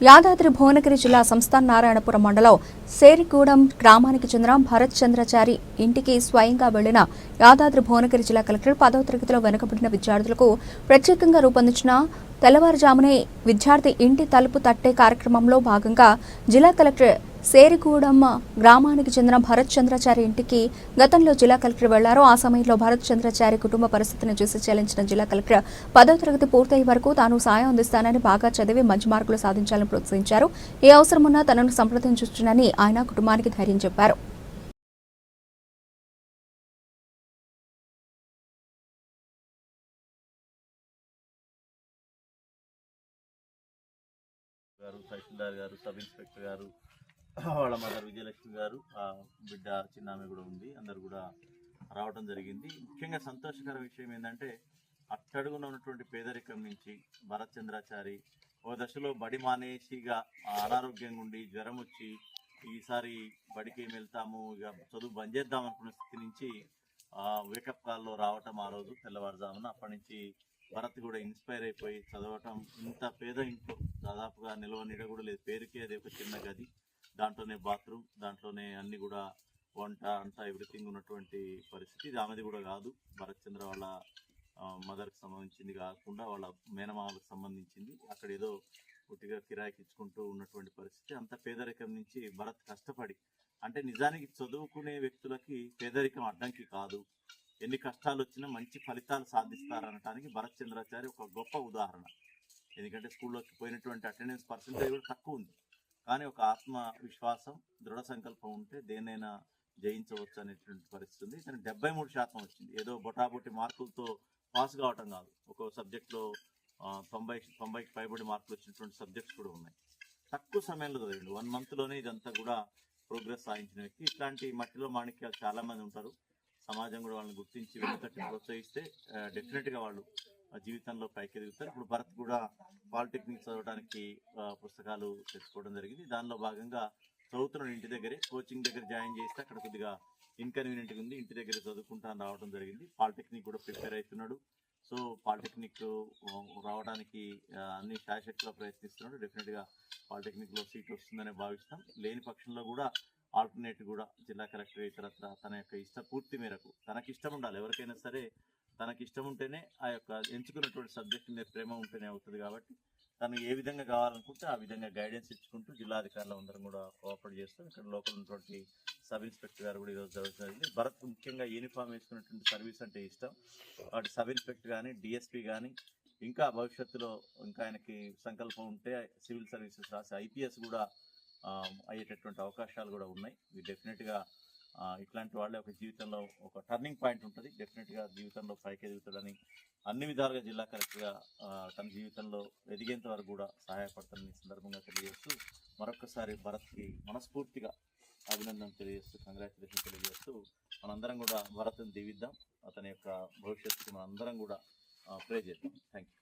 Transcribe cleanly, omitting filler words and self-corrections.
యాదాద్రి భువనగిరి జిల్లా సంస్థాన్ నారాయణపురం మండలం సేరిగూడెం గ్రామానికి చెందిన భరత్ చంద్రాచారి ఇంటికి స్వయంగా వెళ్లిన యాదాద్రి భువనగిరి జిల్లా కలెక్టర్ 10వ తరగతిలో వెనుకబడిన విద్యార్థులకు ప్రత్యేకంగా రూపొందించిన తెల్లవారుజామునే విద్యార్థి ఇంటి తలుపు తట్టే కార్యక్రమంలో భాగంగా జిల్లా కలెక్టర్ సేరిగూడెం గ్రామానికి చెందిన భరత్ చంద్రాచారి ఇంటికి గతంలో జిల్లా కలెక్టర్ వెళ్లారు. ఆ సమయంలో భరత్ చంద్రాచారి కుటుంబ పరిస్థితిని చూసి చెల్లించిన జిల్లా కలెక్టర్ 10వ తరగతి పూర్తయ్యే వరకు తాను సాయం అందిస్తానని, బాగా చదివి మంచి మార్కులు సాధించాలని ప్రోత్సహించారు. ఏ అవసరమున్నా తనను సంప్రదించొచ్చునని ఆయన కుటుంబానికి ధైర్యం చెప్పారు. తహసీల్దార్ గారు, సబ్ ఇన్స్పెక్టర్ గారు, వాళ్ళ మదర్ విజయలక్ష్మి గారు, బిడ్డ చిన్నామె కూడా ఉంది, అందరు కూడా రావడం జరిగింది. ముఖ్యంగా సంతోషకర విషయం ఏంటంటే అట్టడుగున ఉన్నటువంటి పేదరికం నుంచి భరత్ చంద్రాచారి ఒక దశలో బడి మానేసిగా అనారోగ్యంగా ఉండి జ్వరం వచ్చి ఈసారి బడికి ఏమి వెళ్తాము, ఇక చదువు బంద్ చేద్దాం అనుకున్న స్థితి నుంచి వేకప్ కాల్లో రావటం ఆ రోజు తెల్లవారుజామున. అప్పటి నుంచి భరత్ కూడా ఇన్స్పైర్ అయిపోయి చదవటం. ఇంత పేద ఇంట్లో దాదాపుగా నిల్వ నీడ కూడా లేదు, పేరుకే అది ఒక చిన్న గది, దాంట్లోనే బాత్రూమ్, దాంట్లోనే అన్ని కూడా వంట అంతా ఎవ్రీథింగ్ ఉన్నటువంటి పరిస్థితి. ఇది ఆమెది కూడా కాదు, భరత్ చంద్ర వాళ్ళ మదర్కి సంబంధించింది కాకుండా వాళ్ళ మేనమామలకు సంబంధించింది. అక్కడ ఏదో పుట్టిగా కిరాయికి ఇచ్చుకుంటూ ఉన్నటువంటి పరిస్థితి. అంత పేదరికం నుంచి భరత్ కష్టపడి, అంటే నిజానికి చదువుకునే వ్యక్తులకి పేదరికం అడ్డంకి కాదు, ఎన్ని కష్టాలు వచ్చినా మంచి ఫలితాలు సాధిస్తారనటానికి భరత్ చంద్రాచారి ఒక గొప్ప ఉదాహరణ. ఎందుకంటే స్కూల్లోకి పోయినటువంటి అటెండెన్స్ పర్సెంటేజ్ కూడా తక్కువ ఉంది, కానీ ఒక ఆత్మవిశ్వాసం, దృఢ సంకల్పం ఉంటే దేన్నైనా జయించవచ్చు అనేటువంటి పరిస్థితి ఉంది. కానీ 73% వచ్చింది. ఏదో బొటాబొట్టి మార్కులతో పాస్ కావటం కాదు, ఒక సబ్జెక్ట్లో 90కి పైబడి మార్కులు వచ్చినటువంటి సబ్జెక్ట్స్ కూడా ఉన్నాయి. తక్కువ సమయంలో చదివండి, 1 మంత్లోనే ఇదంతా కూడా ప్రోగ్రెస్ సాధించిన వ్యక్తి. ఇట్లాంటి మట్టిలో మాణిక్యాలు చాలామంది ఉంటారు. సమాజం కూడా వాళ్ళని గుర్తించి వెనుకట్టి ప్రోత్సహిస్తే డెఫినెట్గా వాళ్ళు జీవితంలో పైకి ఎదుగుతారు. ఇప్పుడు భరత్ కూడా పాలిటెక్నిక్ చదవడానికి పుస్తకాలు తెచ్చుకోవడం జరిగింది. దానిలో భాగంగా చదువుతున్నాడు ఇంటి దగ్గరే, కోచింగ్ దగ్గర జాయిన్ చేస్తే అక్కడ కొద్దిగా ఇన్కన్వీనియంట్గా ఉంది, ఇంటి దగ్గర చదువుకుంటాను రావడం జరిగింది. పాలిటెక్నిక్ కూడా ప్రిపేర్ అవుతున్నాడు. సో పాలిటెక్నిక్ రావడానికి అన్ని శాయశక్తిగా ప్రయత్నిస్తున్నాడు. డెఫినెట్గా పాలిటెక్నిక్లో సీట్ వస్తుందని భావిస్తాం. లేని పక్షంలో కూడా ఆల్టర్నేటివ్ కూడా జిల్లా కలెక్టర్ ఇతరత్ర తన యొక్క పూర్తి మేరకు, తనకి ఇష్టం ఉండాలి, ఎవరికైనా సరే తనకి ఇష్టం ఉంటేనే ఆ యొక్క ఎంచుకున్నటువంటి సబ్జెక్ట్ మీద ప్రేమ ఉంటేనే అవుతుంది. కాబట్టి తను ఏ విధంగా కావాలనుకుంటే ఆ విధంగా గైడెన్స్ ఇచ్చుకుంటూ జిల్లాధికారులు అందరం కూడా కోఆపరేట్ చేస్తాం. ఇక్కడ లోకల్ ఉన్నటువంటి సబ్ ఇన్స్పెక్టర్ గారు కూడా ఈరోజు జరుగుతుంది. భరత్ ముఖ్యంగా యూనిఫామ్ వేసుకున్నటువంటి సర్వీస్ అంటే ఇష్టం. వాటి సబ్ ఇన్స్పెక్టర్ కానీ, డిఎస్పీ కానీ, ఇంకా భవిష్యత్తులో ఇంకా ఆయనకి సంకల్పం ఉంటే సివిల్ సర్వీసెస్ రాసి ఐపీఎస్ కూడా అయ్యేటటువంటి అవకాశాలు కూడా ఉన్నాయి. డెఫినెట్గా ఇట్లాంటి వాళ్ళే ఒక జీవితంలో ఒక టర్నింగ్ పాయింట్ ఉంటుంది. డెఫినెట్గా జీవితంలో పైకి ఎదుగుతాడని అన్ని విధాలుగా జిల్లా కలెక్టర్గా తన జీవితంలో ఎదిగేంత వరకు కూడా సహాయపడతానని సందర్భంగా తెలియజేస్తూ మరొకసారి భరత్కి మనస్ఫూర్తిగా అభినందన తెలియజేస్తూ, కంగ్రాచులేషన్ తెలియజేస్తూ మనందరం కూడా భరత్ని దీవిద్దాం. అతని యొక్క భవిష్యత్తుకి మనందరం కూడా ప్రే చేద్దాం. Thank you.